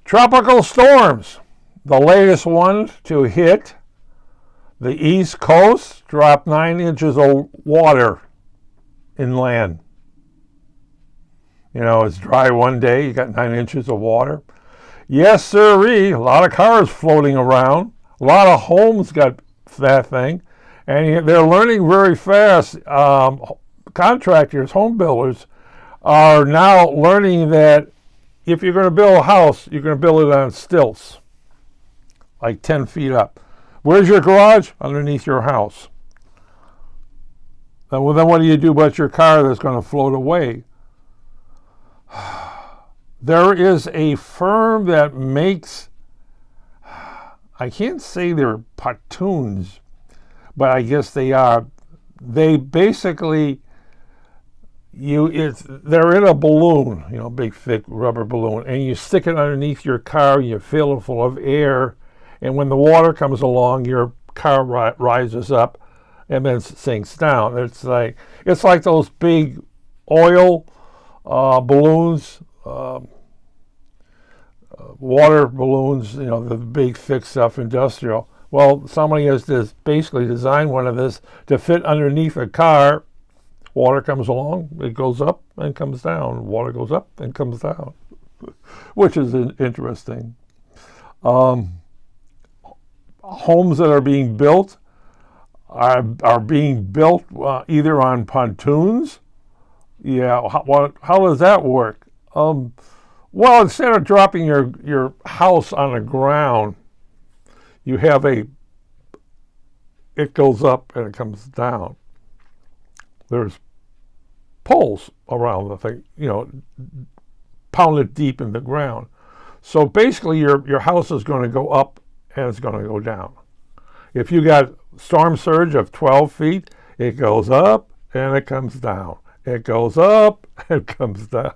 Tropical storms. The latest one to hit the East Coast dropped 9 inches of water inland. You know, it's dry one day, you got 9 inches of water. Yes, sirree, a lot of cars floating around. A lot of homes got that thing. And they're learning very fast. Contractors, home builders, are now learning that if you're going to build a house, you're going to build it on stilts, like 10 feet up. Where's your garage? Underneath your house. Well, then what do you do about your car that's going to float away? There is a firm that makes, I can't say they're pontoons, but I guess they are. They basically, they're in a balloon, you know, big thick rubber balloon, and you stick it underneath your car, and you fill it full of air, and when the water comes along, your car rises up and then sinks down. It's like those big oil balloons, water balloons, you know, the big thick stuff, industrial. Well, somebody has basically designed one of this to fit underneath a car. Water comes along, it goes up and comes down. Water goes up and comes down, which is interesting. Homes that are being built are being built either on pontoons. Yeah, how does that work? Well, instead of dropping your house on the ground, you have it goes up and it comes down. There's poles around the thing, you know, pounded deep in the ground. So basically your house is going to go up and it's going to go down. If you got storm surge of 12 feet, it goes up and it comes down. It goes up and comes down.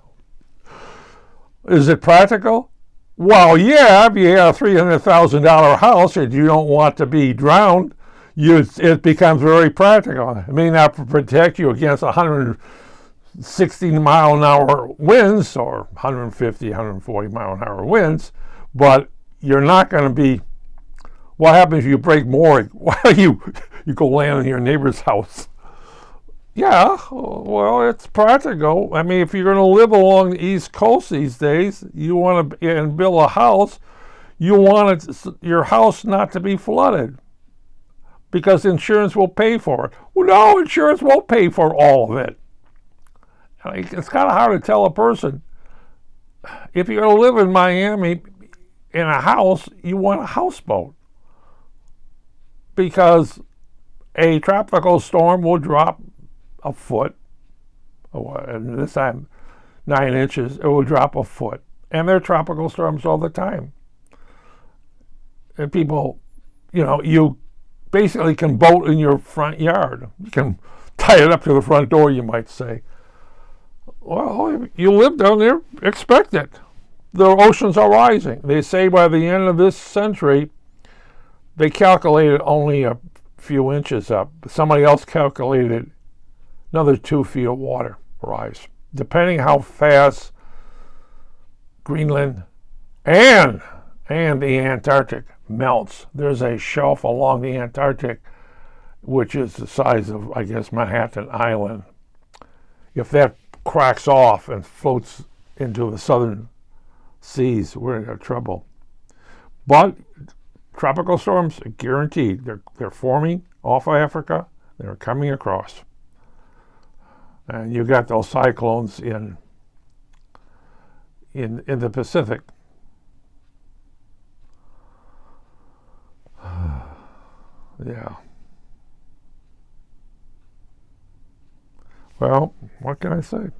Is it practical? Well, yeah, if you have a $300,000 house and you don't want to be drowned, it becomes very practical. It may not protect you against 160 mile an hour winds or 150, 140 mile an hour winds, but you're not going to be. What happens if you break mooring? Well, you go land in your neighbor's house. Yeah, well, it's practical. I mean, if you're going to live along the East Coast these days, you want to and build a house, you want your house not to be flooded because insurance will pay for it. Well, no, insurance won't pay for all of it. It's kind of hard to tell a person, if you're going to live in Miami in a house, you want a houseboat because a tropical storm will drop a foot, and this time 9 inches, it will drop a foot. And there are tropical storms all the time. And people, you know, you basically can boat in your front yard. You can tie it up to the front door, you might say. Well, you live down there, expect it. The oceans are rising. They say by the end of this century, they calculated only a few inches up. Somebody else calculated another 2 feet of water rise, depending how fast Greenland and the Antarctic melts. There's a shelf along the Antarctic, which is the size of, I guess, Manhattan Island. If that cracks off and floats into the southern seas, we're in trouble. But tropical storms are guaranteed. They're forming off of Africa. They're coming across. And you got those cyclones in the Pacific. Yeah. Well, what can I say?